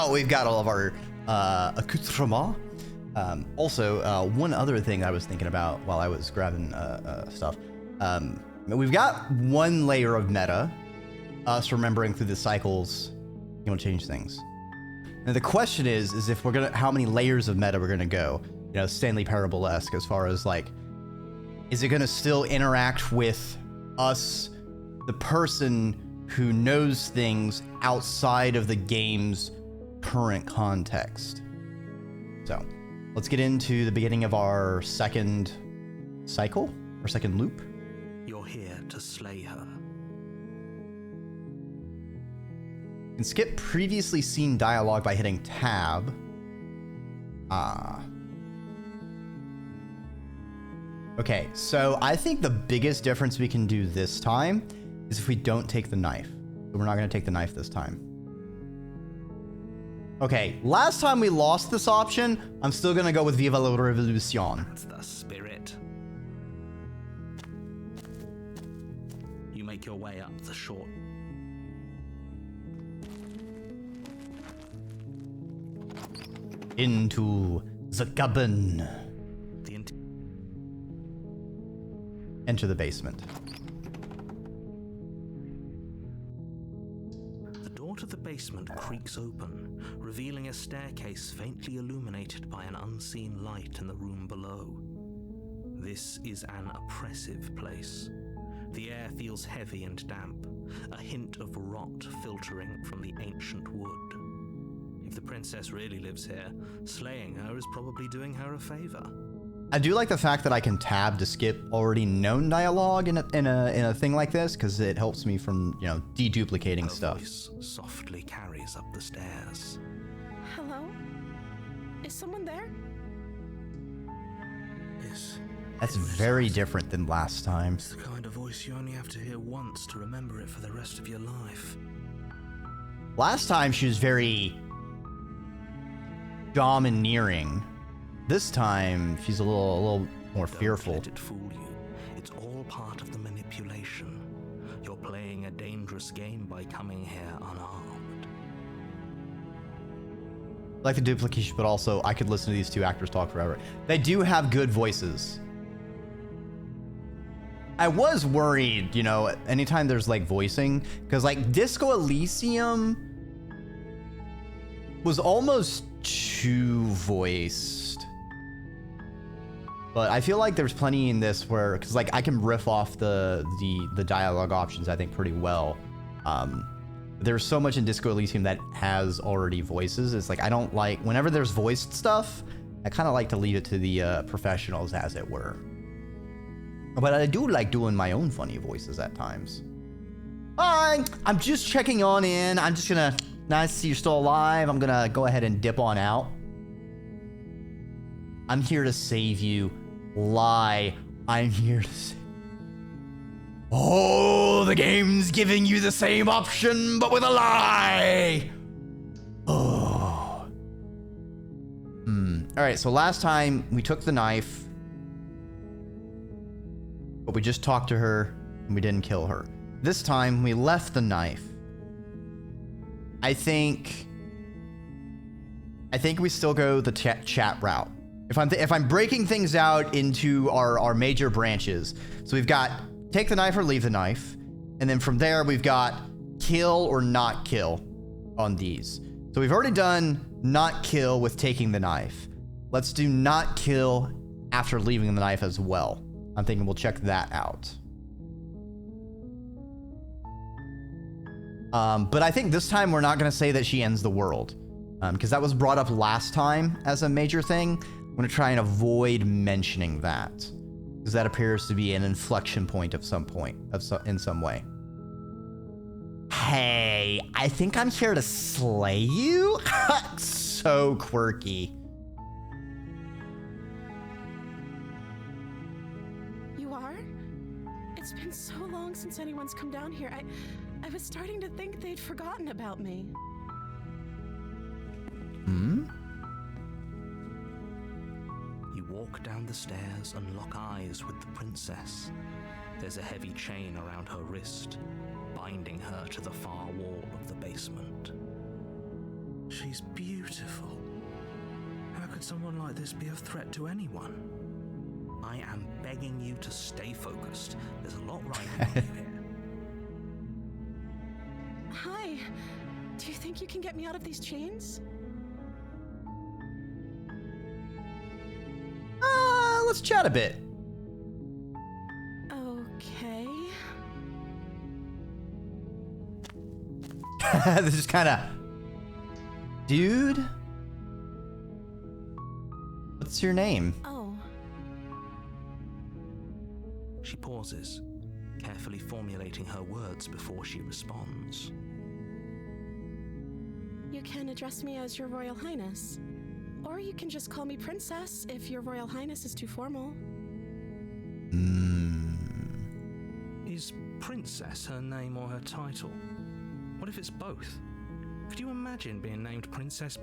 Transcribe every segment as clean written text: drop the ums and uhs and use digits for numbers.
now we've got all of our accoutrements. Also, one other thing I was thinking about while I was grabbing stuff. We've got one layer of meta. Us remembering through the cycles, you don't change things. And the question is if we're gonna, how many layers of meta we're gonna go? You know, Stanley Parable-esque as far as like, is it gonna still interact with us, the person who knows things outside of the game's current context? So let's get into the beginning of our second cycle, or second loop. You're here to slay her. You can skip previously seen dialogue by hitting tab. Okay, so I think the biggest difference we can do this time is if we don't take the knife. We're not gonna take the knife this time. Okay, last time we lost this option, I'm still gonna go with Viva la Revolution. That's the spirit. You make your way up the short. Into the cabin. Enter the basement. The door to the basement creaks open, revealing a staircase faintly illuminated by an unseen light in the room below. This is an oppressive place. The air feels heavy and damp, a hint of rot filtering from the ancient wood. If the princess really lives here, slaying her is probably doing her a favor. I do like the fact that I can tab to skip already known dialogue in a thing like this, because it helps me from, you know, deduplicating Her stuff. voice softly carries up the stairs. Hello? Is someone there? That's very different than last time. It's the kind of voice you only have to hear once to remember it for the rest of your life. Last time she was very domineering. This time she's a little more fearful. Don't let it fool you. It's all part of the manipulation. You're playing a dangerous game by coming here unarmed. I like the duplication, but also I could listen to these two actors talk forever. They do have good voices. I was worried, you know, anytime there's like voicing, because like Disco Elysium was almost too voiced. But I feel like there's plenty in this where, because like I can riff off the dialogue options I think pretty well. There's so much in Disco Elysium that has already voices. It's like I don't like, whenever there's voiced stuff, I kind of like to leave it to the professionals, as it were. But I do like doing my own funny voices at times. Hi, I'm just checking on in. I'm just gonna, nice to see you're still alive. I'm gonna go ahead and dip on out. I'm here to save you. Lie. I'm here to save. Oh, the game's giving you the same option, but with a lie. Oh. All right, so last time we took the knife, but we just talked to her and we didn't kill her. This time we left the knife. I think we still go the chat route. If I'm breaking things out into our major branches, so we've got take the knife or leave the knife, and then from there we've got kill or not kill on these. So we've already done not kill with taking the knife. Let's do not kill after leaving the knife as well. I'm thinking we'll check that out. But I think this time we're not going to say that she ends the world, because that was brought up last time as a major thing. I'm going to try and avoid mentioning that, because that appears to be an inflection point of some point, in some way. Hey, I think I'm here to slay you? So quirky. You are? It's been so long since anyone's come down here. I was starting to think they'd forgotten about me. You walk down the stairs and lock eyes with the princess. There's a heavy chain around her wrist, binding her to the far wall of the basement. She's beautiful. How could someone like this be a threat to anyone? I am begging you to stay focused. There's a lot riding on you here. Hi. Do you think you can get me out of these chains? Let's chat a bit. Okay. This is kind of... Dude? What's your name? Oh. She pauses, carefully formulating her words before she responds. You can address me as Your Royal Highness. Or you can just call me Princess if Your Royal Highness is too formal. Is Princess her name or her title? What if it's both? Could you imagine being named Princess?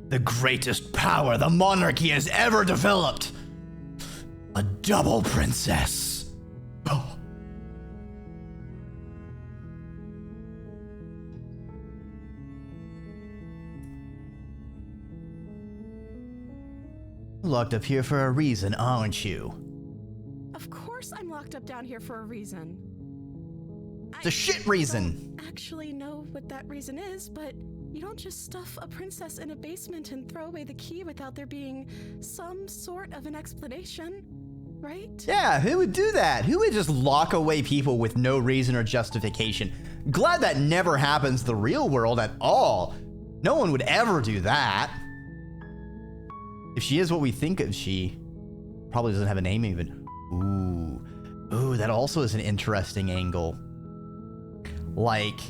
The greatest power the monarchy has ever developed. A double princess. Oh. Locked up here for a reason, aren't you? Of course I'm locked up down here for a reason. It's a shit reason. I don't actually know what that reason is, but you don't just stuff a princess in a basement and throw away the key without there being some sort of an explanation, right? Yeah, who would do that? Who would just lock away people with no reason or justification? Glad that never happens in the real world at all. No one would ever do that. If she is what we think of, she probably doesn't have a name even. Ooh, that also is an interesting angle. Like,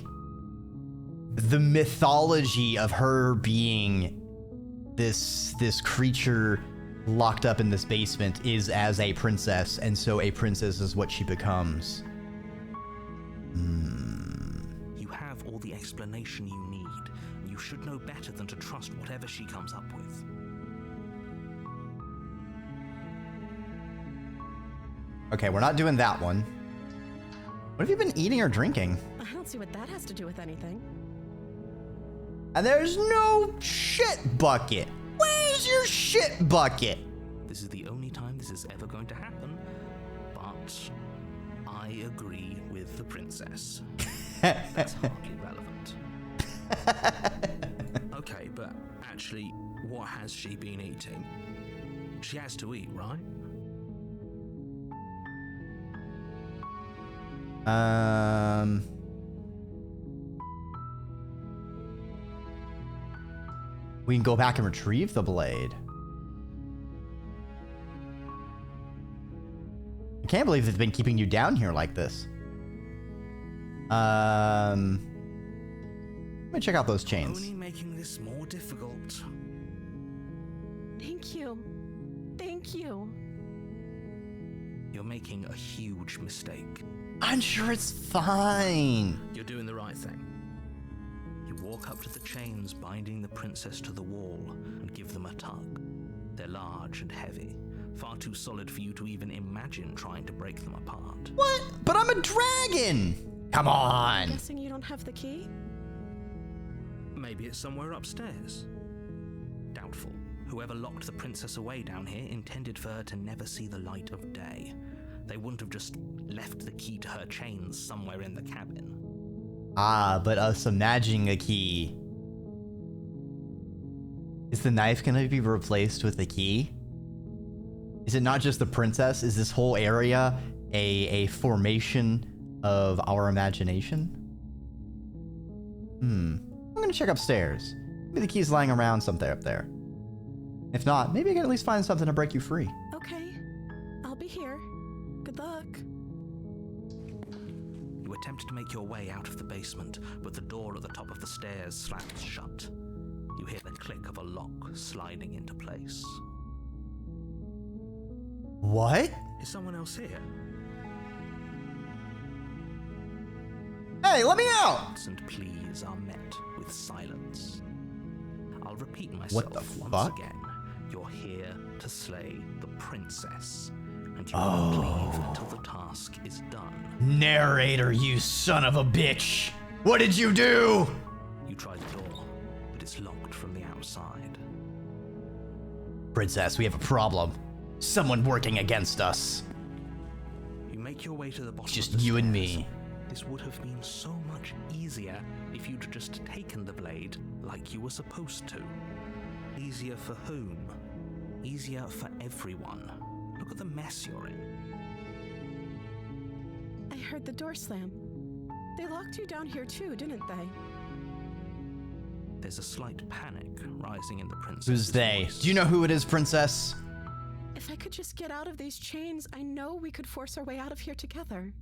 the mythology of her being this creature locked up in this basement is as a princess, and so a princess is what she becomes. You have all the explanation you need, and you should know better than to trust whatever she comes up with. Okay, we're not doing that one. What have you been eating or drinking? I don't see what that has to do with anything. And there's no shit bucket. Where's your shit bucket? This is the only time this is ever going to happen, but I agree with the princess. That's hardly relevant. Okay, but actually, what has she been eating? She has to eat, right? We can go back and retrieve the blade. I can't believe they've been keeping you down here like this. Let me check out those chains. Only making this more difficult. Thank you. Thank you. You're making a huge mistake. I'm sure it's fine. You're doing the right thing. You walk up to the chains binding the princess to the wall and give them a tug. They're large and heavy, far too solid for you to even imagine trying to break them apart. What? But I'm a dragon. Come on. Guessing you don't have the key? Maybe it's somewhere upstairs. Doubtful. Whoever locked the princess away down here intended for her to never see the light of day. They wouldn't have just left the key to her chains somewhere in the cabin. Ah, but us imagining a key. Is the knife gonna be replaced with the key? Is it not just the princess? Is this whole area a formation of our imagination? I'm gonna check upstairs. Maybe the key's lying around somewhere up there. If not, maybe I can at least find something to break you free. Okay. I'll be here. Good luck. You attempt to make your way out of the basement, but the door at the top of the stairs slams shut. You hear the click of a lock sliding into place. What? Is someone else here? Hey, let me out! Shouts and pleas are met with silence. I'll repeat myself What the once fuck? again. You're here to slay the princess. and you won't leave until the task is done. Narrator, you son of a bitch! What did you do? You try the door, but it's locked from the outside. Princess, we have a problem. Someone working against us. You make your way to the bottom. Just of the you and stairs. me. This would have been so much easier if you'd just taken the blade like you were supposed to. Easier for whom? Easier for everyone. Look at the mess you're in. I heard the door slam. They locked you down here too, didn't they? There's a slight panic rising in the princess. Who's they? Voice. Do you know who it is, Princess? If I could just get out of these chains, I know we could force our way out of here together.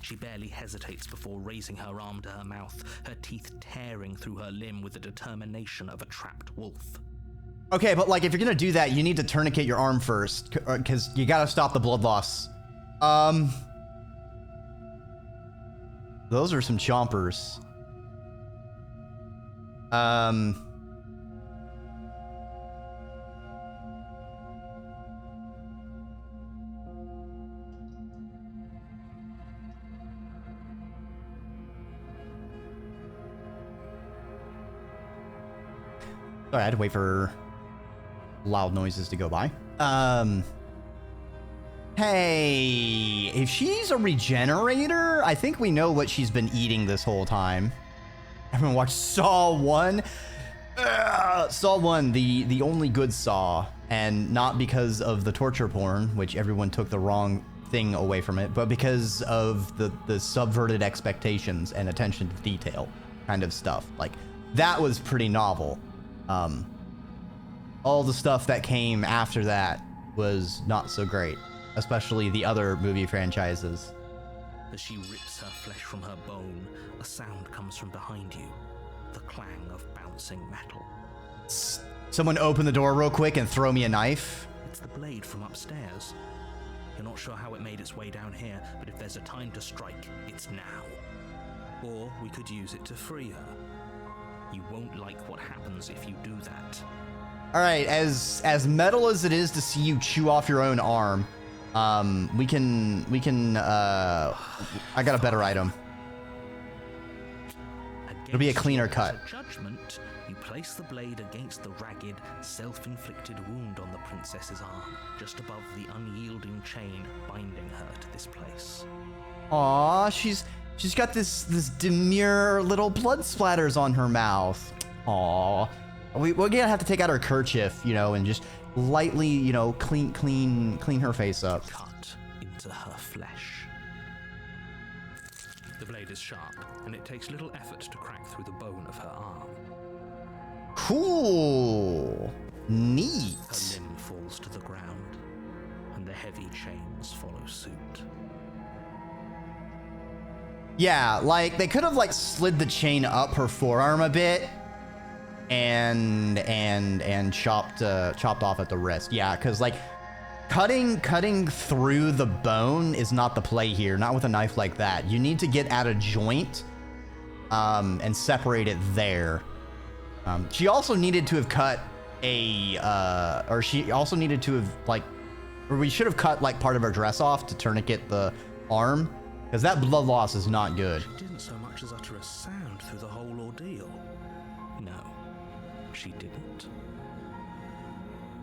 She barely hesitates before raising her arm to her mouth, her teeth tearing through her limb with the determination of a trapped wolf. Okay, but like if you're gonna do that, you need to tourniquet your arm first, because you gotta stop the blood loss. Those are some chompers. Sorry, I had to wait for loud noises to go by. Hey, if she's a regenerator, I think we know what she's been eating this whole time. Everyone watched Saw 1. Saw 1, the only good Saw, and not because of the torture porn, which everyone took the wrong thing away from it, but because of the subverted expectations and attention to detail kind of stuff. Like, that was pretty novel. All the stuff that came after that was not so great, especially the other movie franchises. As she rips her flesh from her bone, a sound comes from behind you, the clang of bouncing metal. Someone open the door real quick and throw me a knife. It's the blade from upstairs. You're not sure how it made its way down here, but if there's a time to strike, it's now. Or we could use it to free her. You won't like what happens if you do that. All right, as metal as it is to see you chew off your own arm, we can I got a better item. It'll be a cleaner cut. Judgment, you place the blade against the ragged, self-inflicted wound on the princess's arm, just above the unyielding chain binding her to this place. Aw, she's got this demure little blood splatters on her mouth. Aw. We're gonna have to take out her kerchief, you know, and just lightly, you know, clean her face up. Cut into her flesh. The blade is sharp, and it takes little effort to crack through the bone of her arm. Cool. Neat. Her limb falls to the ground, and the heavy chains follow suit. Yeah, like they could have like slid the chain up her forearm a bit and chopped off at the wrist. Yeah, because like cutting through the bone is not the play here, not with a knife like that. You need to get at a joint and separate it there. She also needed to have cut or she also needed to have or we should have cut like part of her dress off to tourniquet the arm, because that blood loss is not good. She didn't so much as utter a sound through the whole ordeal. No, she didn't.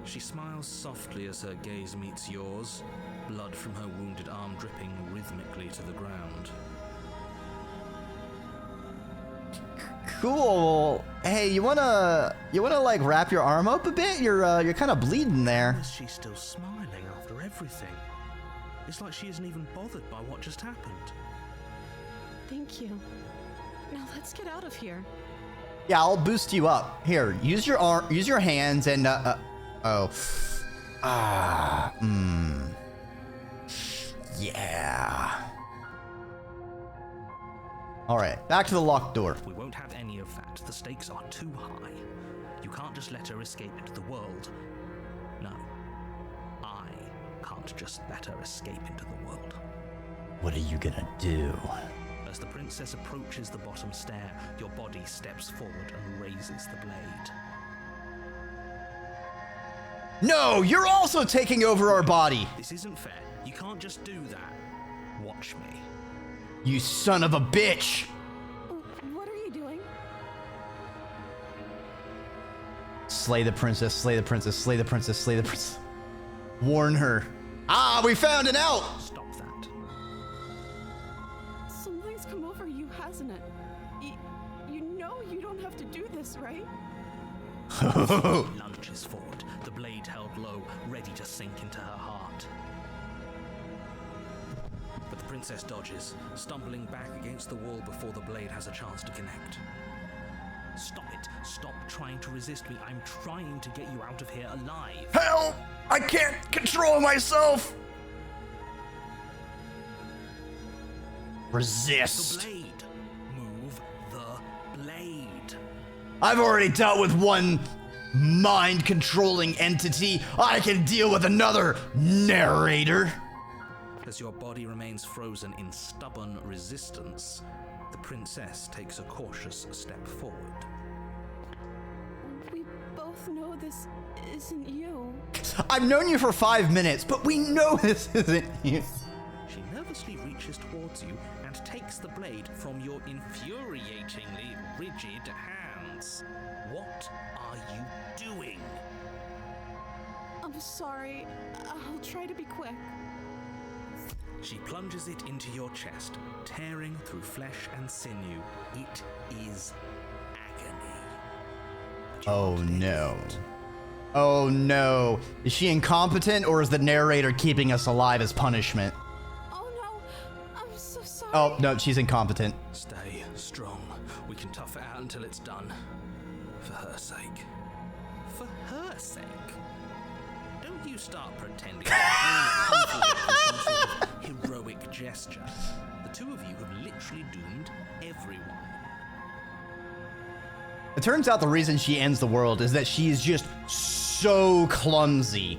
She smiles softly as her gaze meets yours, blood from her wounded arm dripping rhythmically to the ground. Cool. Hey, you wanna like wrap your arm up a bit? You're kind of bleeding there. Why is she still smiling after everything? It's like she isn't even bothered by what just happened. Thank you. Now let's get out of here. Yeah, I'll boost you up. Here, use your arm, use your hands, and yeah. All right, back to the locked door. We won't have any of that. The stakes are too high. You can't just let her escape into the world. No, I can't just let her escape into the world. What are you gonna do? As the princess approaches the bottom stair, your body steps forward and raises the blade. No, you're also taking over our body. This isn't fair. You can't just do that. Watch me. You son of a bitch. What are you doing? Slay the princess, slay the princess, slay the princess, slay the princess. Warn her. Ah, we found it out. Stop that. Something's come over you, hasn't it? You know you don't have to do this, right? Lunges forward, the blade held low, ready to sink into her heart. But the princess dodges, stumbling back against the wall before the blade has a chance to connect. Stop it. Stop trying to resist me. I'm trying to get you out of here alive. Help! I can't control myself. Resist. The blade. Move the blade. I've already dealt with one mind-controlling entity. I can deal with another, narrator. As your body remains frozen in stubborn resistance, the princess takes a cautious step forward. We both know this isn't you. I've known you for 5 minutes, but we know this isn't you. She nervously reaches towards you and takes the blade from your infuriatingly rigid hands. What are you doing? I'm sorry. I'll try to be quick. She plunges it into your chest, tearing through flesh and sinew. It is agony. But you Oh won't let no. it. Oh no. Is she incompetent or is the narrator keeping us alive as punishment? Oh no, I'm so sorry. Oh no, she's incompetent. Stay strong. We can tough it out until it's done. For her sake. For her sake? Don't you start pretending like you're some sort of heroic gesture. The two of you have literally doomed everyone. It turns out the reason she ends the world is that she is just so clumsy.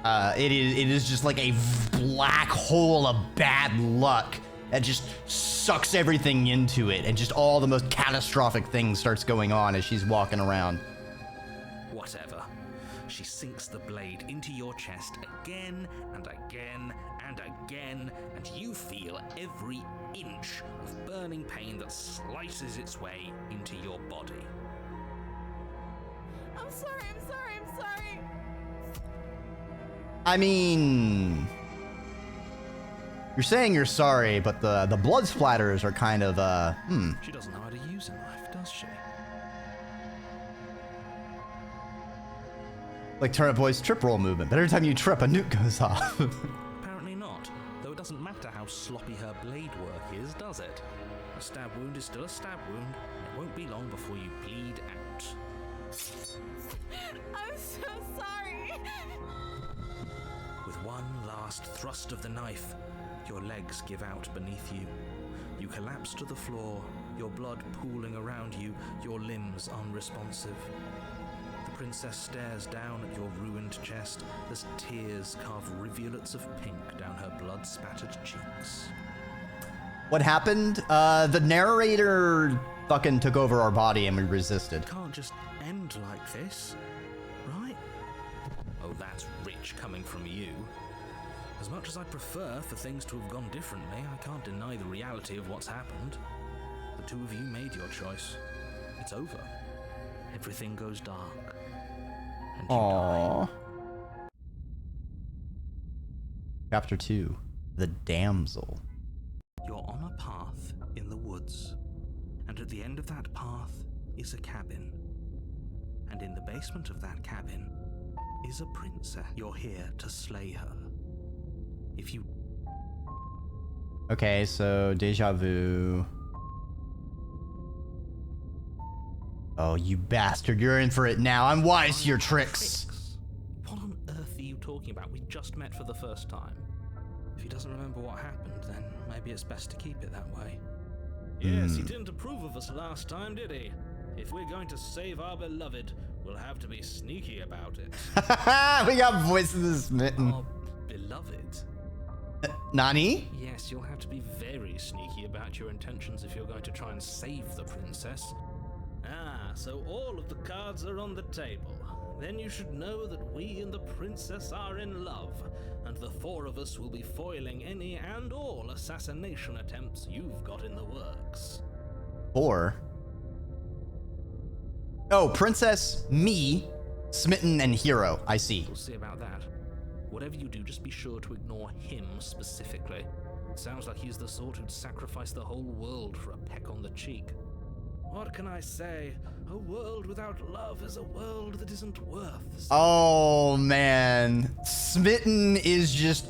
It is just like a black hole of bad luck that just sucks everything into it, and just all the most catastrophic things starts going on as she's walking around. Whatever. She sinks the blade into your chest again and again and again, and you feel every inch of burning pain that slices its way into your body. I'm sorry, I'm sorry, I'm sorry. I mean, you're saying you're sorry, but the blood splatters are kind of, She doesn't know how to use a knife, does she? like Turnip Boy's trip roll movement. But every time you trip, a nuke goes off. Apparently not, though it doesn't matter how sloppy her blade work is, does it? A stab wound is still a stab wound, and it won't be long before you bleed out. I'm so sorry. With one last thrust of the knife, your legs give out beneath you. You collapse to the floor, your blood pooling around you, your limbs unresponsive. The princess stares down at your ruined chest as tears carve rivulets of pink down her blood-spattered cheeks. What happened? The narrator fucking took over our body and we resisted. It can't just end like this, right? Oh, that's rich coming from you. As much as I'd prefer for things to have gone differently, I can't deny the reality of what's happened. The two of you made your choice. It's over. Everything goes dark. And you die. Aww. Chapter 2. The Damsel. You're on a path in the woods, and at the end of that path is a cabin. And in the basement of that cabin is a princess. You're here to slay her. If you... Okay, so deja vu. Oh, you bastard. You're in for it now. I'm wise to your tricks. What on earth are you talking about? We just met for the first time. If he doesn't remember what happened, then maybe it's best to keep it that way. Yes, he didn't approve of us last time, did he? If we're going to save our beloved, we'll have to be sneaky about it. We got voices smitten. Our beloved? Nani? Yes, you'll have to be very sneaky about your intentions if you're going to try and save the princess. Ah, so all of the cards are on the table. then you should know that we and the princess are in love, and the four of us will be foiling any and all assassination attempts you've got in the works. Or... Oh, Princess, me, Smitten, and Hero. I see. We'll see about that. Whatever you do, just be sure to ignore him specifically. It sounds like he's the sort who'd sacrifice the whole world for a peck on the cheek. What can I say? A world without love is a world that isn't worth. Oh, man. Smitten is just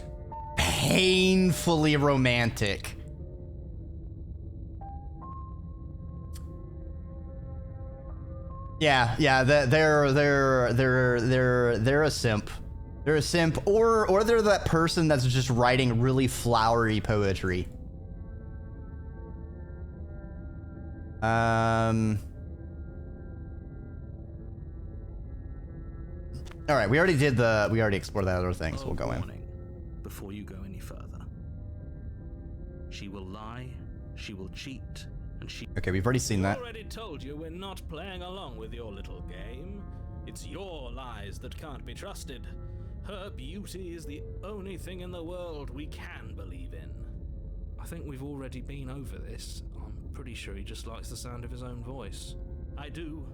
painfully romantic. Yeah, they're a simp. They're a simp, or they're that person that's just writing really flowery poetry. All right, we already explored that other thing, so we'll go in. Before you go any further, she will lie, she will cheat, and she... Okay, we've already seen that. I already told you we're not playing along with your little game. It's your lies that can't be trusted. Her beauty is the only thing in the world we can believe in. I think we've already been over this. I'm pretty sure he just likes the sound of his own voice. I do,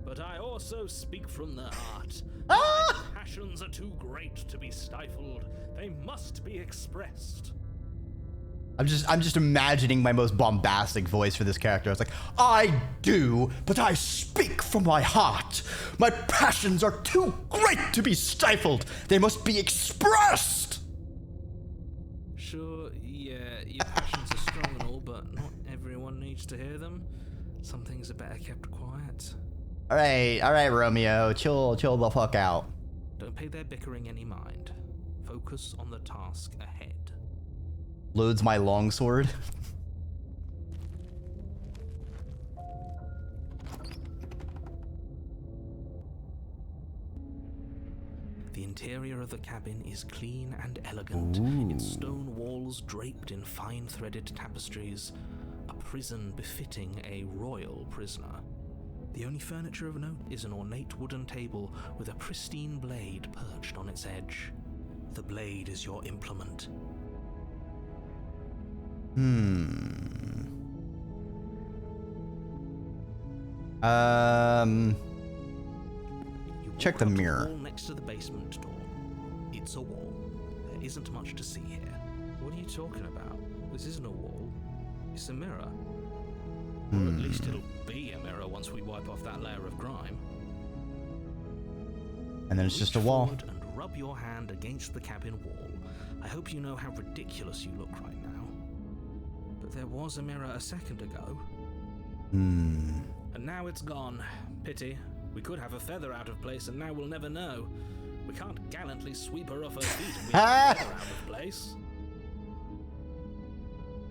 but I also speak from the heart. My passions are too great to be stifled. They must be expressed. I'm just imagining my most bombastic voice for this character. It's like, I do, but I speak from my heart. My passions are too great to be stifled. They must be expressed. Sure, yeah, your passions are strong and all, but not everyone needs to hear them. Some things are better kept quiet. All right, Romeo, chill the fuck out. Don't pay their bickering any mind. Focus on the task ahead. Loads my longsword. The interior of the cabin is clean and elegant, its stone walls draped in fine threaded tapestries, a prison befitting a royal prisoner. The only furniture of note is an ornate wooden table with a pristine blade perched on its edge. The blade is your implement. Check the mirror. The wall next to the basement door. It's a wall. There isn't much to see here. What are you talking about? This isn't a wall. It's a mirror. Or at least it'll be a mirror once we wipe off that layer of grime. And then it's just a Reach wall. forward and rub your hand against the cabin wall. I hope you know how ridiculous you look right now. But there was a mirror a second ago. And now it's gone. Pity. We could have a feather out of place and now we'll never know. We can't gallantly sweep her off her feet and we have a feather out of place.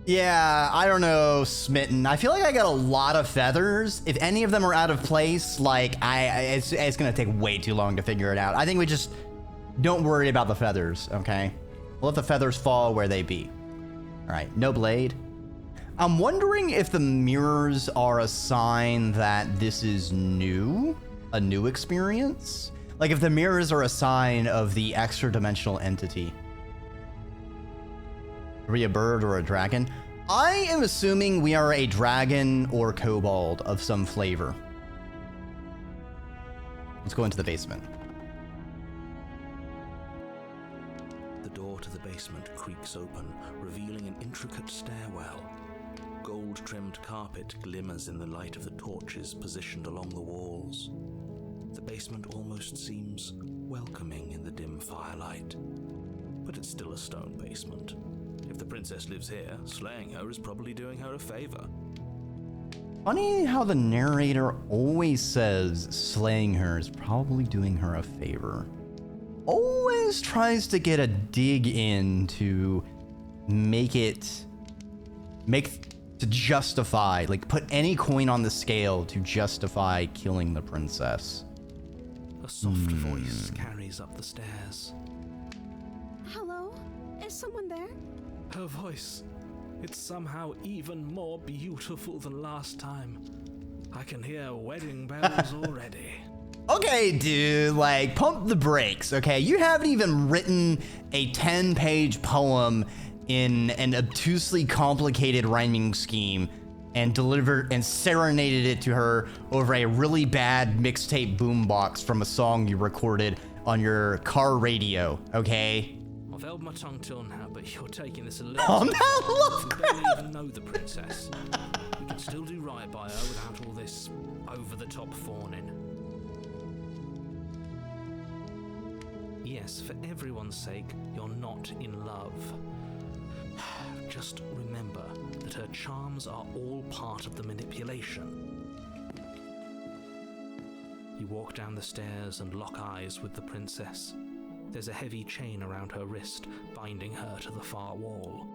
Yeah, I don't know, Smitten. I feel like I got a lot of feathers. If any of them are out of place, like, it's gonna take way too long to figure it out. I think we just don't worry about the feathers, okay? We'll let the feathers fall where they be. All right, no blade. I'm wondering if the mirrors are a sign that this is new, a new experience. Like if the mirrors are a sign of the extra dimensional entity. Are we a bird or a dragon? I am assuming we are a dragon or kobold of some flavor. Let's go into the basement. The door to the basement creaks open, revealing an intricate stairwell. Gold-trimmed carpet glimmers in the light of the torches positioned along the walls. The basement almost seems welcoming in the dim firelight. But it's still a stone basement. If the princess lives here, slaying her is probably doing her a favor. Funny how the narrator always says slaying her is probably doing her a favor. Always tries to get a dig in to to justify, like put any coin on the scale to justify killing the princess. A soft voice carries up the stairs. Hello? Is someone there? Her voice, it's somehow even more beautiful than last time. I can hear wedding bells already. Okay, dude, like, pump the brakes, okay? You haven't even written a 10-page poem in an obtusely complicated rhyming scheme and delivered and serenaded it to her over a really bad mixtape boombox from a song you recorded on your car radio, okay? I've held my tongue till now, but you're taking this a little Oh, too no, far. Lovecraft! You barely even know the princess. We can still do right by her without all this over-the-top fawning. Yes, for everyone's sake, you're not in love. Just remember that her charms are all part of the manipulation. You walk down the stairs and lock eyes with the princess. There's a heavy chain around her wrist, binding her to the far wall.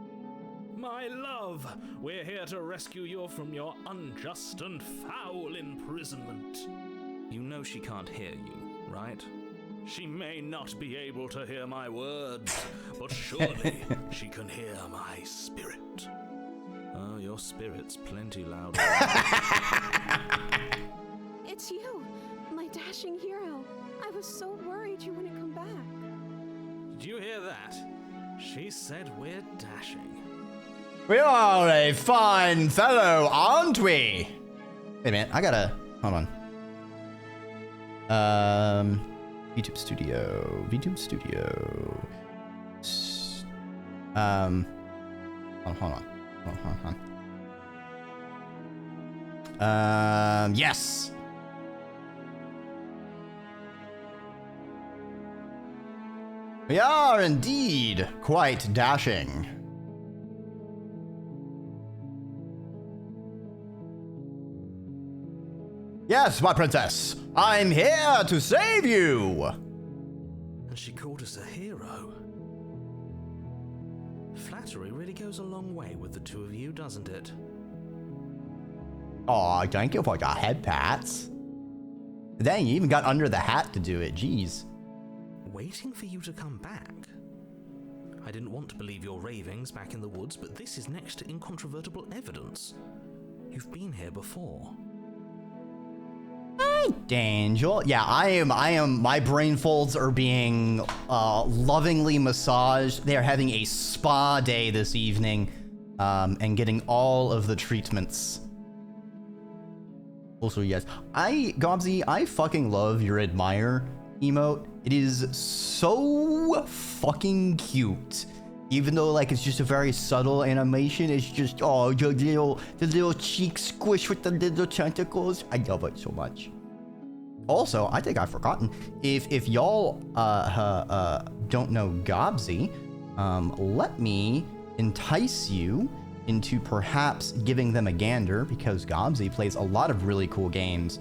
My love, we're here to rescue you from your unjust and foul imprisonment. You know she can't hear you, right? She may not be able to hear my words, but surely she can hear my spirit. Oh, your spirit's plenty louder. It's you, my dashing hero. I was so worried you wouldn't come back. Did you hear that? She said we're dashing. We are a fine fellow, aren't we? Wait a minute, I gotta... Hold on. VTuber Studio. VTuber Studio. Hold on. Yes! We are indeed quite dashing. Yes, my princess. I'm here to save you. And she called us a hero. Flattery really goes a long way with the two of you, doesn't it? Aw, thank you for your head pats. Dang, you even got under the hat to do it, jeez. Waiting for you to come back. I didn't want to believe your ravings back in the woods, but this is next to incontrovertible evidence. You've been here before. Angel. Yeah, I am, my brain folds are being lovingly massaged. They are having a spa day this evening and getting all of the treatments. Also, yes, Gobsy, I fucking love your admire emote. It is so fucking cute. Even though, like, it's just a very subtle animation, it's just, oh, the little cheek squish with the little tentacles. I love it so much. Also, I think I've forgotten, if y'all don't know Gobsy, let me entice you into perhaps giving them a gander, because Gobsy plays a lot of really cool games,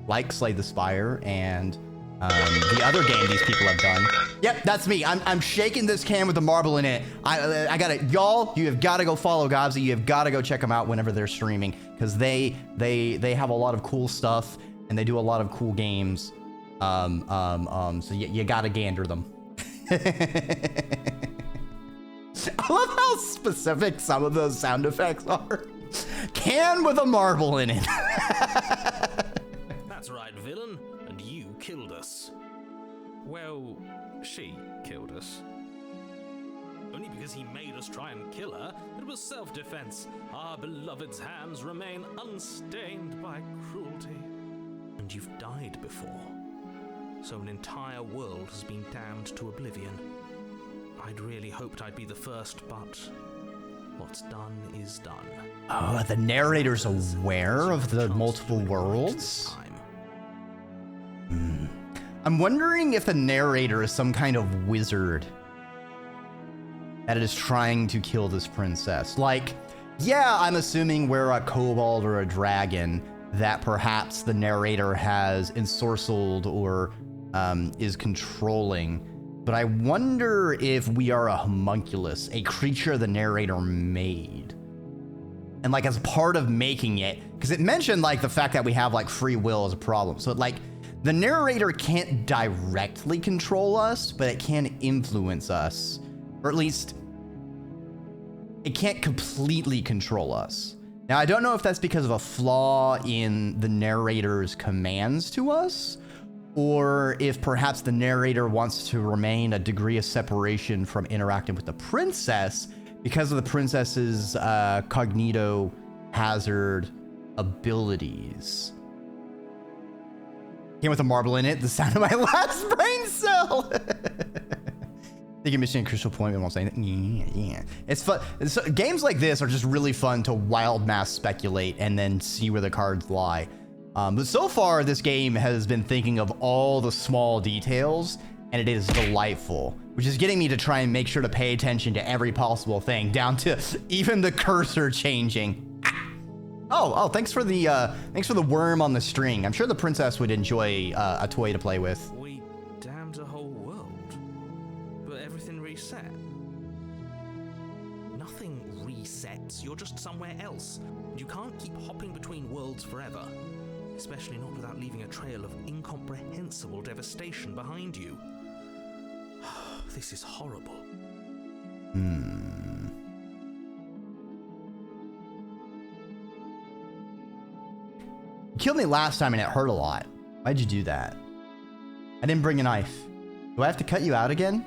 like Slay the Spire and the other game these people have done. Yep, that's me. I'm shaking this can with a marble in it. I got it. Y'all, you have got to go follow Gobsy. You have got to go check them out whenever they're streaming, because they have a lot of cool stuff and they do a lot of cool games. So you got to gander them. I love how specific some of those sound effects are. Can with a marble in it. That's right, villain. And you killed us. Well, she killed us. Only because he made us try and kill her. It was self-defense. Our beloved's hands remain unstained by cruelty. And you've died before. So an entire world has been damned to oblivion. I'd really hoped I'd be the first, but what's done is done. Oh, the narrator's aware of the multiple worlds? I'm wondering if the narrator is some kind of wizard that is trying to kill this princess. Like, yeah, I'm assuming we're a kobold or a dragon that perhaps the narrator has ensorcelled or is controlling. But I wonder if we are a homunculus, a creature the narrator made. And like as part of making it, because it mentioned like the fact that we have like free will as a problem. So like the narrator can't directly control us, but it can influence us. Or at least it can't completely control us. Now, I don't know if that's because of a flaw in the narrator's commands to us, or if perhaps the narrator wants to remain a degree of separation from interacting with the princess because of the princess's cognito hazard abilities. Came with a marble in it, the sound of my last brain cell. Think you're missing a crucial point. We won't say it. Yeah. It's fun. Games like this are just really fun to wild mass speculate and then see where the cards lie. But so far, this game has been thinking of all the small details, and it is delightful, which is getting me to try and make sure to pay attention to every possible thing, down to even the cursor changing. Oh, thanks for the worm on the string. I'm sure the princess would enjoy a toy to play with. We damned a whole world, but everything reset. Nothing resets. You're just somewhere else. You can't keep hopping between worlds forever. Especially not without leaving a trail of incomprehensible devastation behind you. This is horrible. You killed me last time and it hurt a lot. Why'd you do that? I didn't bring a knife. Do I have to cut you out again?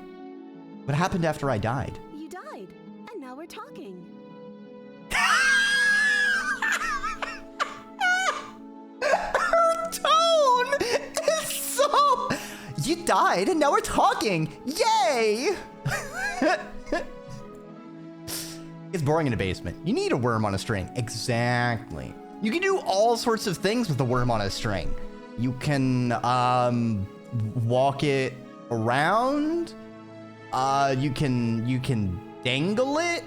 What happened after I died? You died, and now we're talking. You died, and now we're talking. Yay! It's boring in a basement. You need a worm on a string. Exactly. You can do all sorts of things with a worm on a string. You can walk it around. You can dangle it.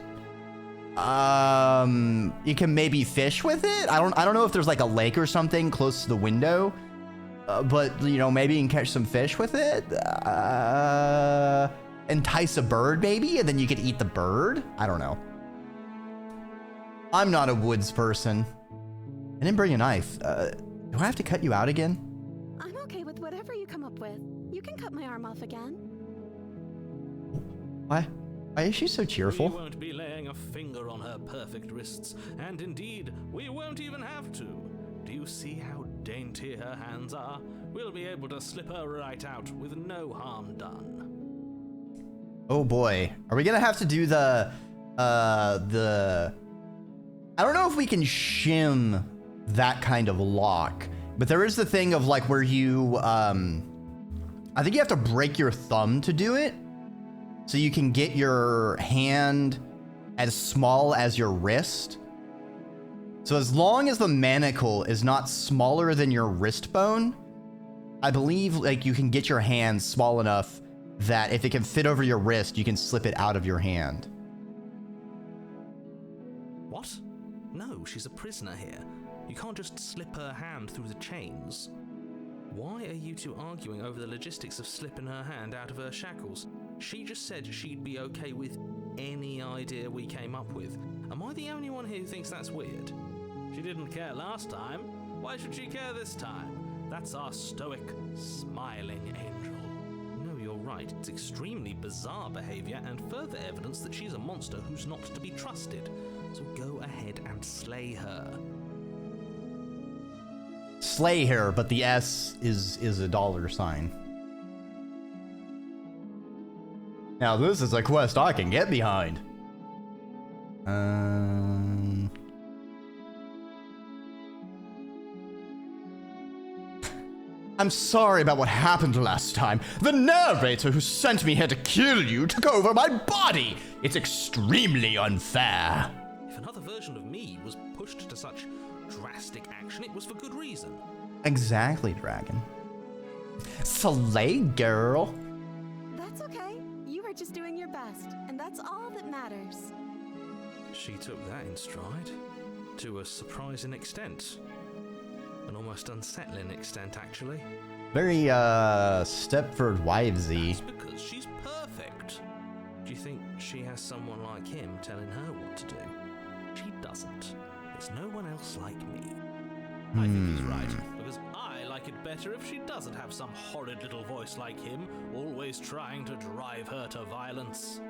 You can maybe fish with it. I don't know if there's like a lake or something close to the window. But, you know, maybe you can catch some fish with it. Entice a bird, maybe, and then you could eat the bird. I don't know. I'm not a woods person. I didn't bring a knife. Do I have to cut you out again? I'm okay with whatever you come up with. You can cut my arm off again. Why is she so cheerful? We won't be laying a finger on her perfect wrists, and indeed, we won't even have to. Do you see how dainty her hands are? We'll be able to slip her right out with no harm done. Oh boy. Are we gonna have to do the I don't know if we can shim that kind of lock, but there is the thing of like where you, I think you have to break your thumb to do it. So you can get your hand as small as your wrist. So as long as the manacle is not smaller than your wrist bone, I believe like you can get your hand small enough that if it can fit over your wrist, you can slip it out of your hand. What? No, she's a prisoner here. You can't just slip her hand through the chains. Why are you two arguing over the logistics of slipping her hand out of her shackles? She just said she'd be okay with any idea we came up with. Am I the only one here who thinks that's weird? She didn't care last time. Why should she care this time? That's our stoic, smiling angel. No, you're right. It's extremely bizarre behavior and further evidence that she's a monster who's not to be trusted. So go ahead and slay her. Slay her, but the S is a $sign. Now this is a quest I can get behind. I'm sorry about what happened last time. The narrator who sent me here to kill you took over my body. It's extremely unfair. If another version of me was pushed to such drastic action, it was for good reason. Exactly, Dragon. Slay, girl. That's okay. You were just doing your best, and that's all that matters. She took that in stride, to a surprising extent. An almost unsettling extent, actually. Very, Stepford Wivesy. That's because she's perfect. Do you think she has someone like him telling her what to do? She doesn't. There's no one else like me. I think he's right, because I like it better if she doesn't have some horrid little voice like him, always trying to drive her to violence.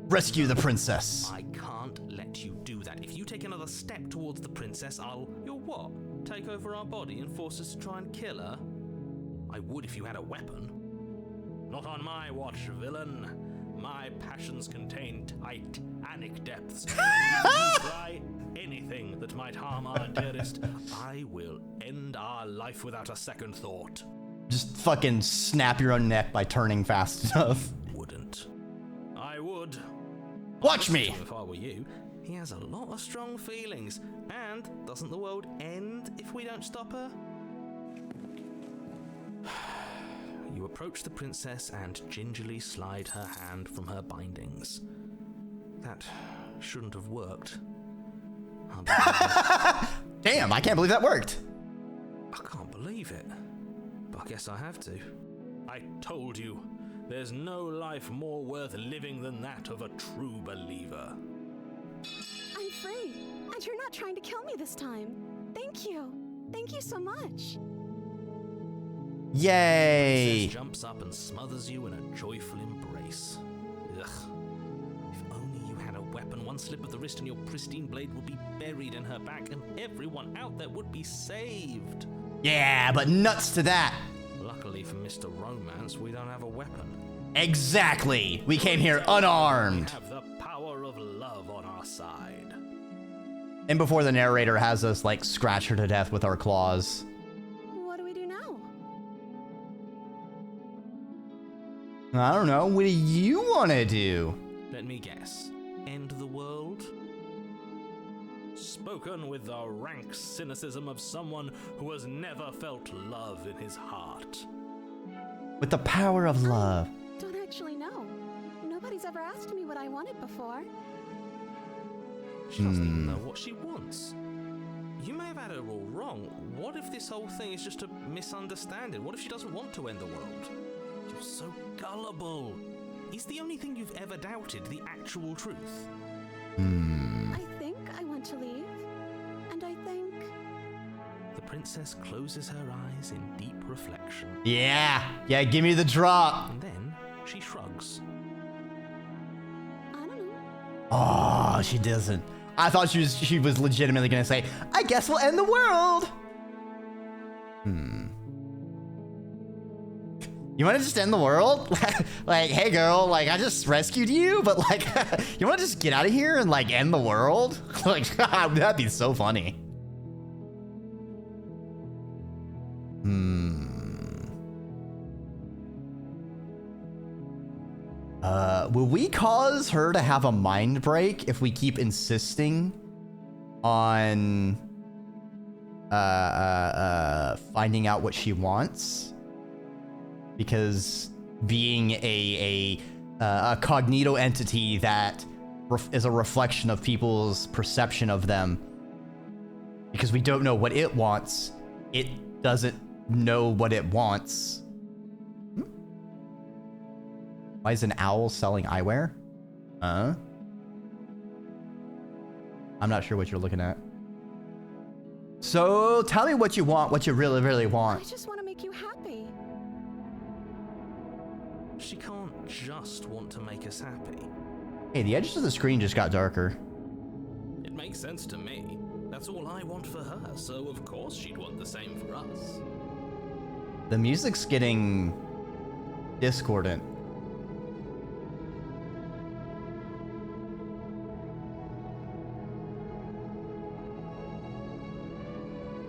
Rescue the princess. I can't let you do that. If you take another step towards the princess, You'll what? Take over our body and force us to try and kill her? I would if you had a weapon. Not on my watch, villain. My passions contain titanic depths. If you try anything that might harm our dearest, I will end our life without a second thought. Just fucking snap your own neck by turning fast enough. Wouldn't. I would. Watch me! If I were you, he has a lot of strong feelings. And doesn't the world end if we don't stop her? You approach the princess and gingerly slide her hand from her bindings. That shouldn't have worked. Damn, I can't believe that worked. I can't believe it. But I guess I have to. I told you, there's no life more worth living than that of a true believer. I'm free, and you're not trying to kill me this time. Thank you. Thank you so much. Yay! Princess jumps up and smothers you in a joyful embrace. Ugh. If only you had a weapon, one slip of the wrist and your pristine blade would be buried in her back and everyone out there would be saved. Yeah, but nuts to that. Luckily for Mr. Romance, we don't have a weapon. Exactly. We came here unarmed. We have the power of love on our side. And before the narrator has us, like, scratch her to death with our claws. What do we do now? I don't know. What do you want to do? Let me guess. End the world? Spoken with the rank cynicism of someone who has never felt love in his heart. With the power of love. Don't actually know. Nobody's ever asked me what I wanted before. She doesn't even know what she wants. You may have had her all wrong. What if this whole thing is just a misunderstanding? What if she doesn't want to end the world? You're so gullible. Is the only thing you've ever doubted the actual truth? I think I want to leave. And I think... The princess closes her eyes in deep reflection. Yeah, give me the drop. And then she shrugs. I don't know. Oh, she doesn't. I thought she was legitimately gonna say, I guess we'll end the world. You want to just end the world? Like, hey girl, like I just rescued you, but like, you want to just get out of here and like end the world? Like, that'd be so funny. Will we cause her to have a mind break if we keep insisting on finding out what she wants? Because being a cognito entity that is a reflection of people's perception of them, because we don't know what it wants, it doesn't know what it wants. Why is an owl selling eyewear? I'm not sure what you're looking at. So tell me what you want, what you really, really want. I just want to make you happy. She can't just want to make us happy. Hey, the edges of the screen just got darker. It makes sense to me. That's all I want for her, so of course she'd want the same for us. The music's getting discordant.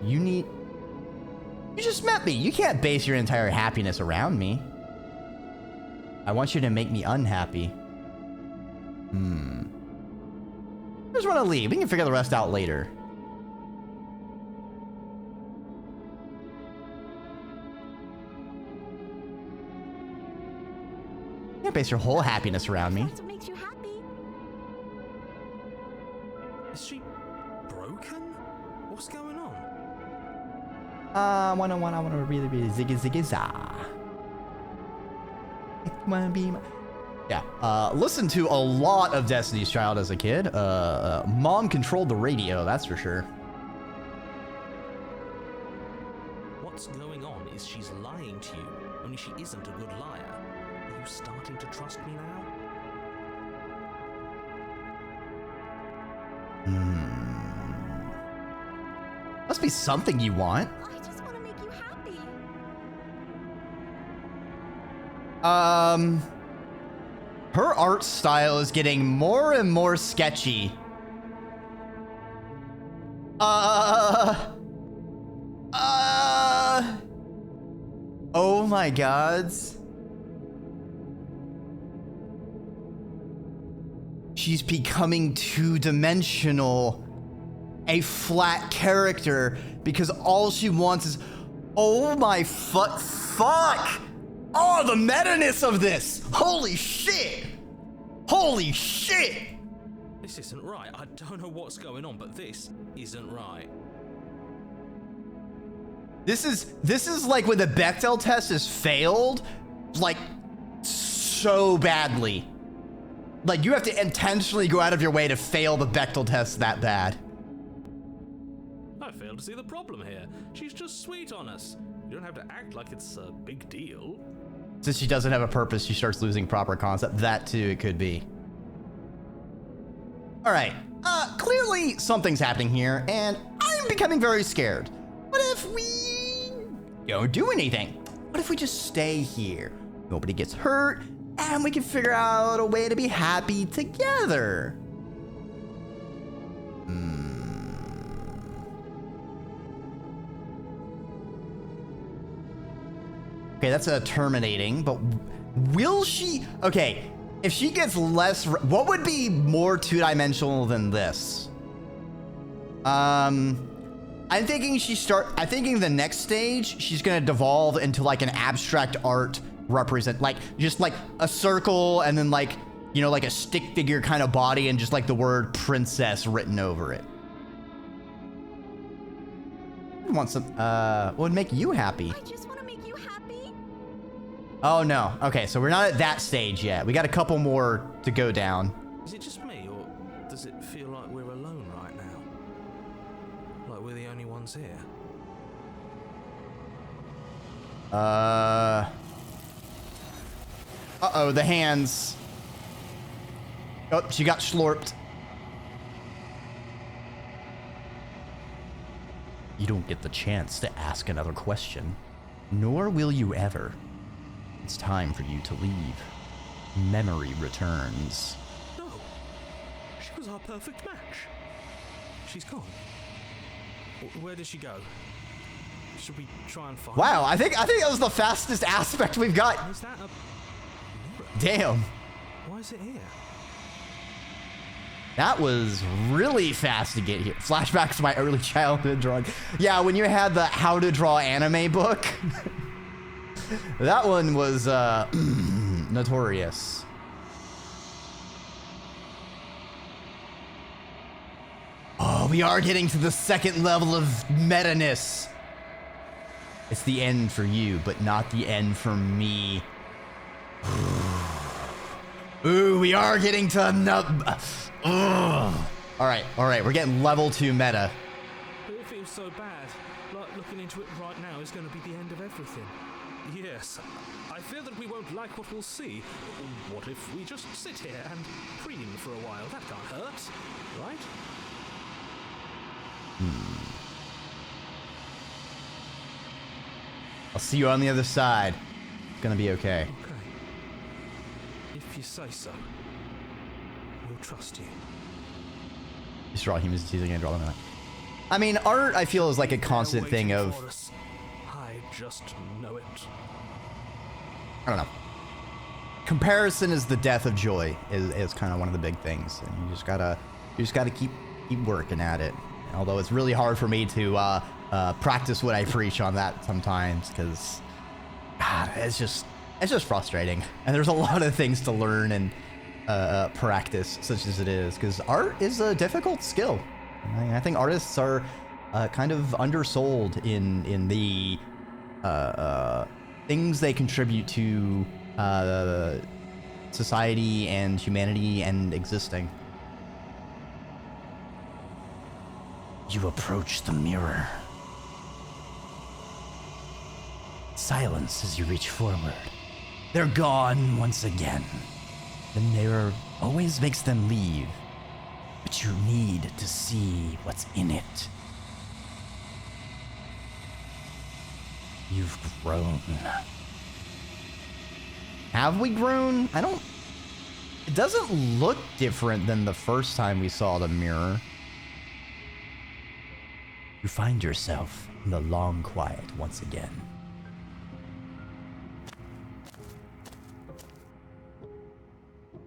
You just met me. You can't base your entire happiness around me. I want you to make me unhappy. I just want to leave. We can figure the rest out later. You can't base your whole happiness around me. That's what makes you happy. Is she broken? What's going on? I wanna really ziggy ziggy za. Wanna be my... Yeah, listen to a lot of Destiny's Child as a kid. Mom controlled the radio, that's for sure. What's going on is she's lying to you, only she isn't a good liar. Are you starting to trust me now? Must be something you want. I just want to make you happy. Her art style is getting more and more sketchy. Oh my gods. She's becoming two-dimensional. A flat character because all she wants is, oh my fuck. Oh, the meta-ness of this. Holy shit. Holy shit. This isn't right. I don't know what's going on, but this isn't right. This is like when the Bechdel test is failed, like so badly. Like you have to intentionally go out of your way to fail the Bechdel test that bad. I fail to see the problem here. She's just sweet on us. You don't have to act like it's a big deal. Since she doesn't have a purpose, she starts losing proper concept. That too, it could be. All right, clearly something's happening here, and I'm becoming very scared. What if we don't do anything? What if we just stay here? Nobody gets hurt, and we can figure out a way to be happy together. Okay, that's a terminating, but will she? Okay, if she gets less, what would be more two-dimensional than this? I'm thinking I'm thinking the next stage, she's gonna devolve into like an abstract art represent, like just like a circle and then like, you know, like a stick figure kind of body and just like the word princess written over it. I want some, what would make you happy? I just want to make you happy. Oh no. Okay, so we're not at that stage yet. We got a couple more to go down. Is it just me, or does it feel like we're alone right now? Like we're the only ones here? Uh-oh, the hands. Oh, she got slurped. You don't get the chance to ask another question, nor will you ever. It's time for you to leave. Memory returns. No, she was our perfect match. She's gone. Where did she go? Should we try and find her? Wow, I think that was the fastest aspect we've got. Is that a mirror? Damn. Why is it here? That was really fast to get here. Flashbacks to my early childhood drawing. Yeah, when you had the How to Draw Anime book. That one was notorious. Oh, we are getting to the second level of meta-ness. It's the end for you, but not the end for me. Ooh, we are getting to All right, we're getting level 2 meta. It feels so bad. Like looking into it right now is going to be the end of everything. Yes, I fear that we won't like what we'll see. What if we just sit here and preen for a while? That can't hurt, right? I'll see you on the other side. It's gonna be okay. Okay. If you say so, we'll trust you. You draw humans teasing and draw them out. I mean, art, I feel, is like a constant They're thing waiting of, for us. I just know it. I don't know. Comparison is the death of joy, is kind of one of the big things. And you just gotta keep working at it. Although it's really hard for me to practice what I preach on that sometimes, because it's just frustrating. And there's a lot of things to learn and practice, such as it is, because art is a difficult skill. I think artists are kind of undersold in the things they contribute to society and humanity and existing. You approach the mirror. Silence as you reach forward. They're gone once again. The mirror always makes them leave. But you need to see what's in it. You've grown. Have we grown? It doesn't look different than the first time we saw the mirror. You find yourself in the long quiet once again.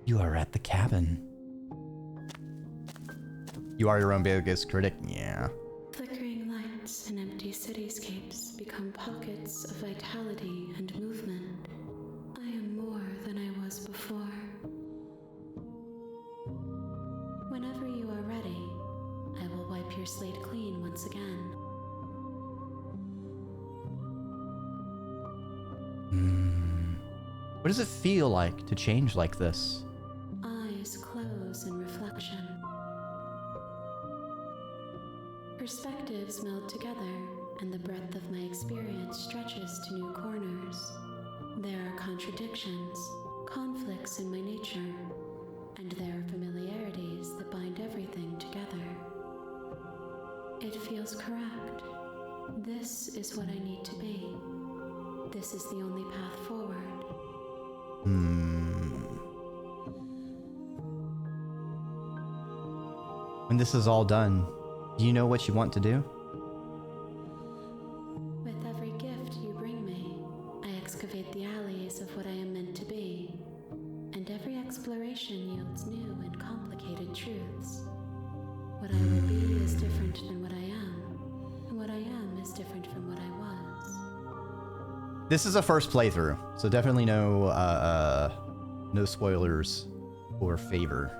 You are at the cabin. You are your own biggest critic? Yeah. Flickering lights and empty cityscapes become pockets of vitality and movement. I am more than I was before. Whenever you are ready, I will wipe your slate clean once again. What does it feel like to change like this? Eyes close in reflection. Perspectives meld together, and the breadth of my experience stretches to new corners. There are contradictions, conflicts in my nature, and there are familiarities that bind everything together. It feels correct. This is what I need to be. This is the only path forward. When this is all done, do you know what you want to do? With every gift you bring me, I excavate the alleys of what I am meant to be, and every exploration yields new and complicated truths. What I will be is different than what I am, and what I am is different from what I was. This is a first playthrough, so definitely no spoilers or favor.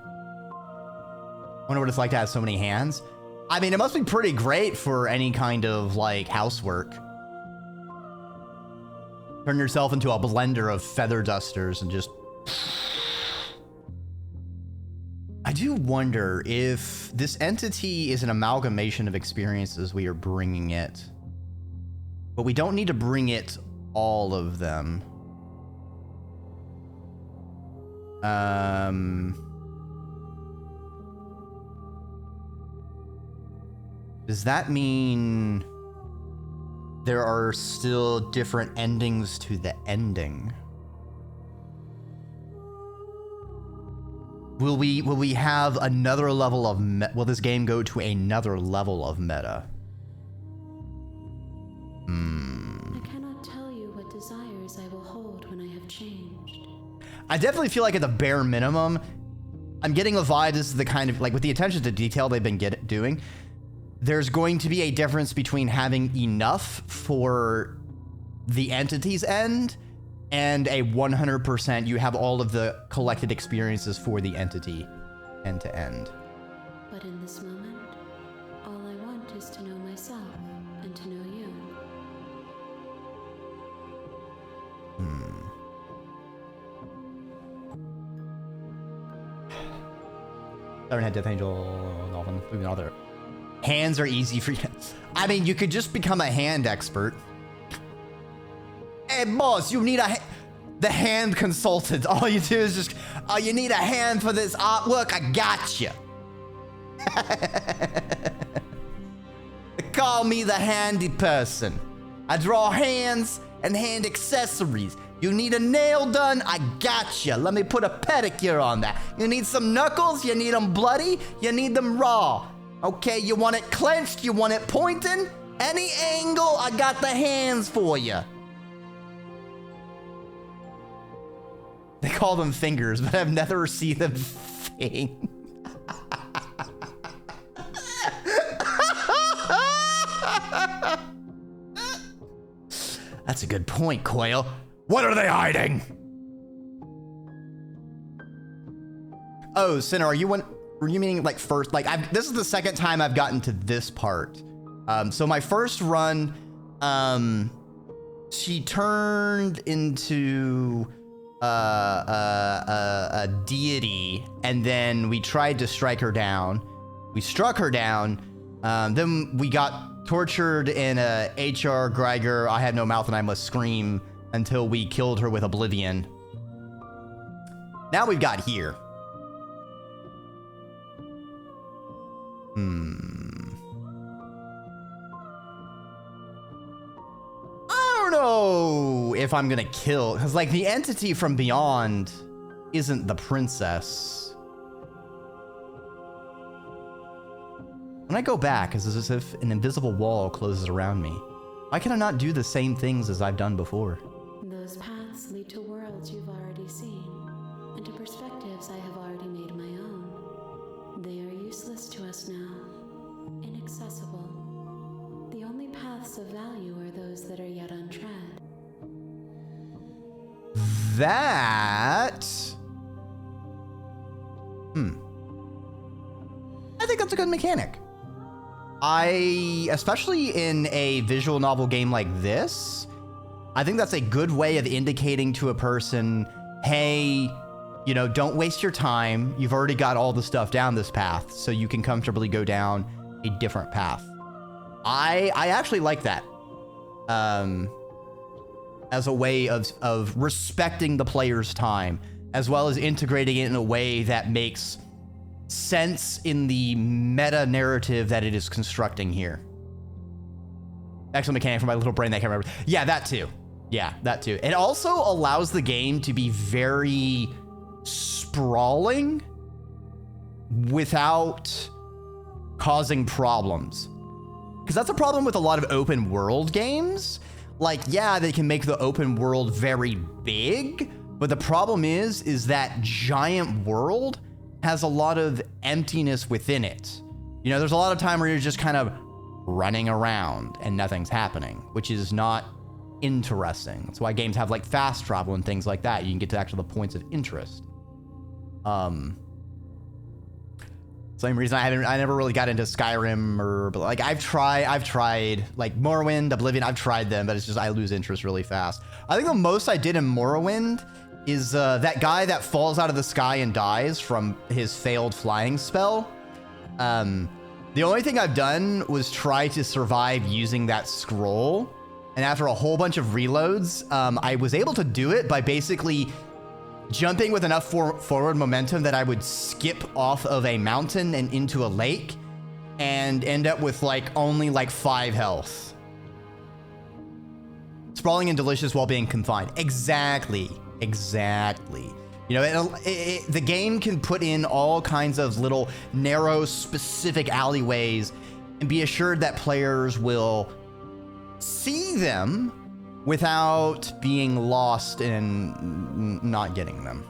Wonder what it's like to have so many hands. I mean, it must be pretty great for any kind of like housework. Turn yourself into a blender of feather dusters and just... I do wonder if this entity is an amalgamation of experiences we are bringing it. But we don't need to bring it all of them. Does that mean there are still different endings to the ending? Will we have another level of will this game go to another level of meta? I cannot tell you what desires I will hold when I have changed. I definitely feel like at the bare minimum, I'm getting a vibe this is the kind of, like with the attention to detail they've been doing, there's going to be a difference between having enough for the entity's end and a 100% you have all of the collected experiences for the entity end to end. But in this moment, all I want is to know myself and to know you. Seven Head Death Angel, Dolphin, moving all their hands are easy for you. I mean, you could just become a hand expert. Hey, boss, you need the hand consultant. All you do is just, oh, you need a hand for this artwork? I got you. They call me the handy person. I draw hands and hand accessories. You need a nail done? I got you. Let me put a pedicure on that. You need some knuckles? You need them bloody? You need them raw. Okay, you want it clenched? You want it pointing? Any angle, I got the hands for you. They call them fingers, but I've never seen them thing. That's a good point, Quail. What are they hiding? Oh, Sinner, are you meaning like first? Like, this is the second time I've gotten to this part. So my first run, she turned into a deity, and then we tried to strike her down. We struck her down. Then we got tortured in a H.R. Geiger, I have no mouth and I must scream, until we killed her with Oblivion. Now we've got here. I don't know if I'm gonna kill, because like the entity from beyond isn't the princess. When I go back, it's as if an invisible wall closes around me. Why can I not do the same things as I've done before? Those paths lead to worlds you've already seen, and to perspectives I have already made my own. They are useless to us now, inaccessible. The only paths of value are those that are yet untread. That... I think that's a good mechanic. Especially in a visual novel game like this, I think that's a good way of indicating to a person, hey, you know, don't waste your time. You've already got all the stuff down this path, so you can comfortably go down a different path. I actually like that. As a way of respecting the player's time, as well as integrating it in a way that makes sense in the meta narrative that it is constructing here. Excellent mechanic for my little brain that I can't remember. Yeah, that too. Yeah, that too. It also allows the game to be very sprawling without causing problems. Because that's a problem with a lot of open world games. Like, yeah, they can make the open world very big, but the problem is that giant world has a lot of emptiness within it. You know, there's a lot of time where you're just kind of running around and nothing's happening, which is not interesting. That's why games have like fast travel and things like that. You can get to actually the points of interest. Same reason I never really got into Skyrim but like I've tried like Morrowind, Oblivion, I've tried them, but it's just I lose interest really fast. I think the most I did in Morrowind is that guy that falls out of the sky and dies from his failed flying spell. The only thing I've done was try to survive using that scroll. And after a whole bunch of reloads, I was able to do it by basically jumping with enough forward momentum that I would skip off of a mountain and into a lake and end up with like only like 5 health. Sprawling and delicious while being confined. Exactly. You know, the game can put in all kinds of little narrow, specific alleyways and be assured that players will see them without being lost and not getting them.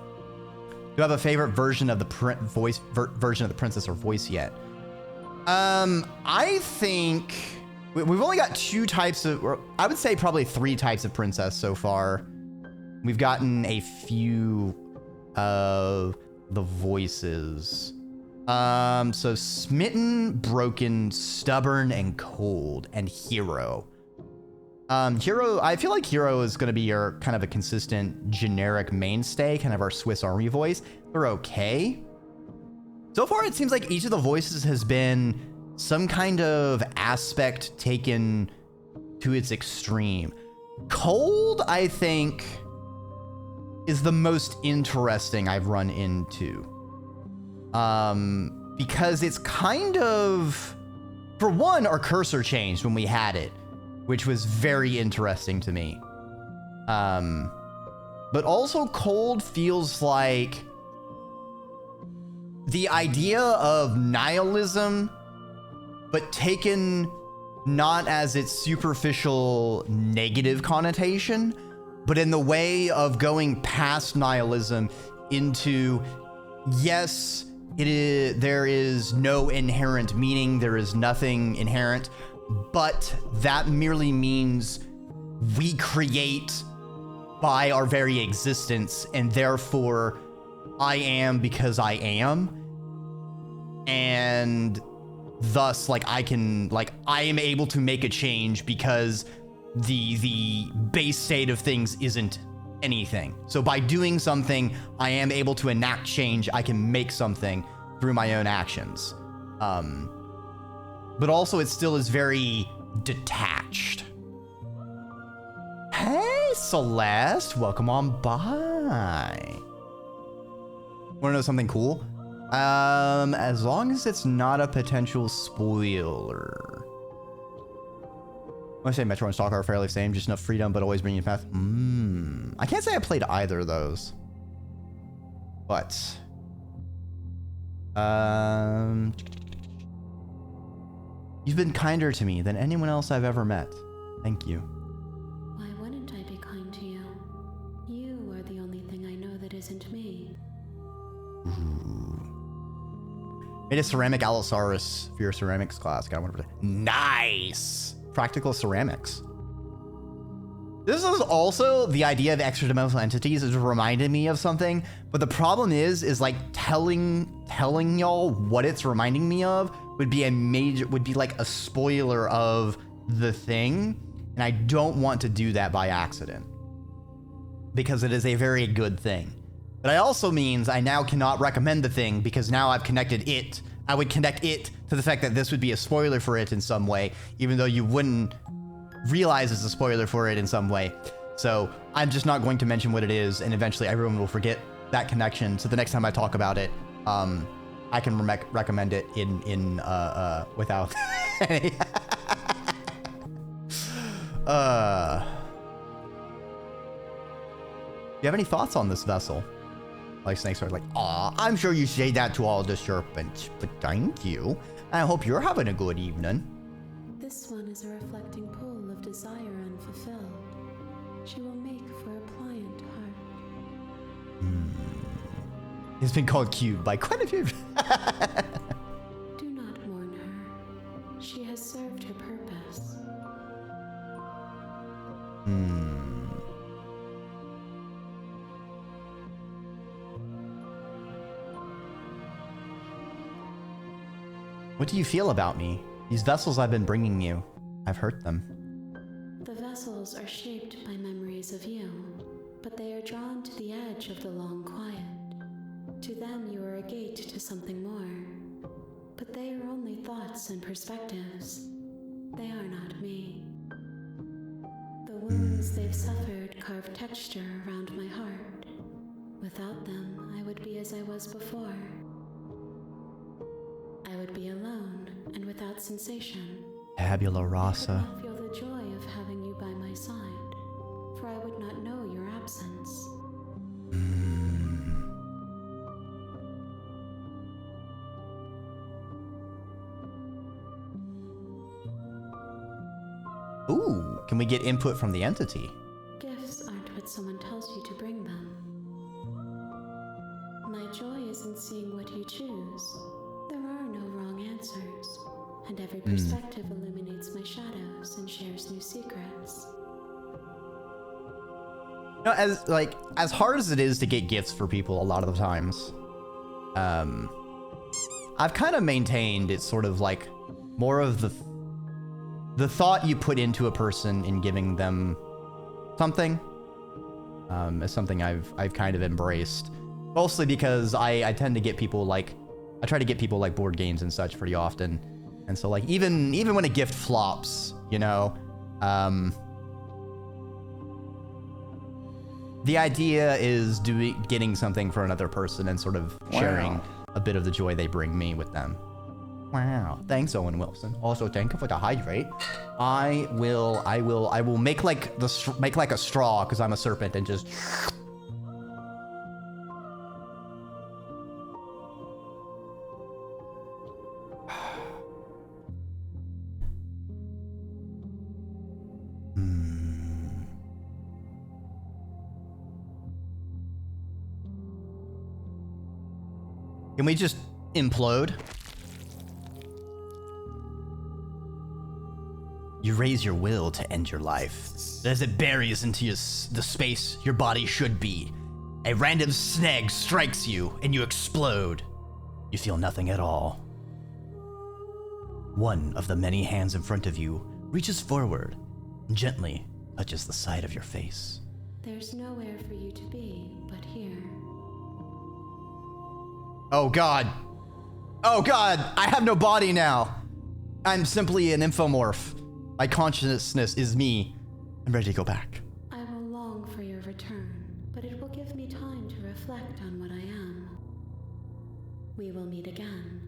Do you have a favorite version of the version of the princess or voice yet? I think we've only got 2 types of, or I would say probably 3 types of princess so far. We've gotten a few of the voices. So smitten, broken, stubborn, and cold, and hero. Hero, I feel like hero is going to be your kind of a consistent generic mainstay, kind of our Swiss Army voice. They're okay. So far, it seems like each of the voices has been some kind of aspect taken to its extreme. Cold, I think, is the most interesting I've run into. Because it's kind of, for one, our cursor changed when we had it, which was very interesting to me. But also cold feels like the idea of nihilism, but taken not as its superficial negative connotation, but in the way of going past nihilism into, yes, there is no inherent meaning, there is nothing inherent, but that merely means we create by our very existence, and therefore I am because I am. And thus, like, I am able to make a change because the base state of things isn't anything. So by doing something, I am able to enact change. I can make something through my own actions. But also it still is very detached. Hey, Celeste, welcome on by. Want to know something cool? As long as it's not a potential spoiler. I say Metro and Stalker are fairly the same, just enough freedom, but always bringing you path. I can't say I played either of those. But you've been kinder to me than anyone else I've ever met. Thank you. Why wouldn't I be kind to you? You are the only thing I know that isn't me. Ooh. Made a ceramic Allosaurus for your ceramics class. Got one for nice. Practical ceramics. This is also the idea of extra-dimensional entities is reminding me of something, but the problem is like telling y'all what it's reminding me of would be like a spoiler of the thing, and I don't want to do that by accident because it is a very good thing. But it also means I now cannot recommend the thing because now I've connected it. I would connect it to the fact that this would be a spoiler for it in some way, even though you wouldn't realize it's a spoiler for it in some way. So I'm just not going to mention what it is, and eventually everyone will forget that connection. So the next time I talk about it, I can recommend it in without any. Do you have any thoughts on this vessel? Like snakes are like, aw, I'm sure you say that to all the serpents, but thank you. I hope you're having a good evening. This one is a reflecting pool of desire unfulfilled. She will make for a pliant heart. It's been called cute by quite a few. Do not mourn her. She has served her purpose. What do you feel about me? These vessels I've been bringing you, I've hurt them. The vessels are shaped by memories of you, but they are drawn to the edge of the long quiet. To them you are a gate to something more, but they are only thoughts and perspectives. They are not me. The wounds they've suffered carve texture around my heart. Without them, I would be as I was before. I would be alone and without sensation. Tabula I could rasa. not feel the joy of having you by my side, for I would not know your absence. Ooh, can we get input from the entity? Gifts aren't what someone tells you to bring them. My joy is in seeing what you choose. There are no wrong answers, and every perspective illuminates my shadows and shares new secrets. You know, as hard as it is to get gifts for people a lot of the times, I've kind of maintained it's sort of like more of the thought you put into a person in giving them something is something I've kind of embraced, mostly because I tend to get people like I try to get people like board games and such pretty often, and so like even when a gift flops, you know, the idea is getting something for another person and sort of sharing a bit of the joy they bring me with them. Wow. Thanks, Owen Wilson. Also, thank you for the hydrate. I will make like a straw because I'm a serpent and just. Can we just implode? You raise your will to end your life. As it buries into the space your body should be, a random snag strikes you and you explode. You feel nothing at all. One of the many hands in front of you reaches forward and gently touches the side of your face. There's nowhere for you to be but here. Oh God. Oh God, I have no body now. I'm simply an infomorph. My consciousness is me. I'm ready to go back. I will long for your return, but it will give me time to reflect on what I am. We will meet again.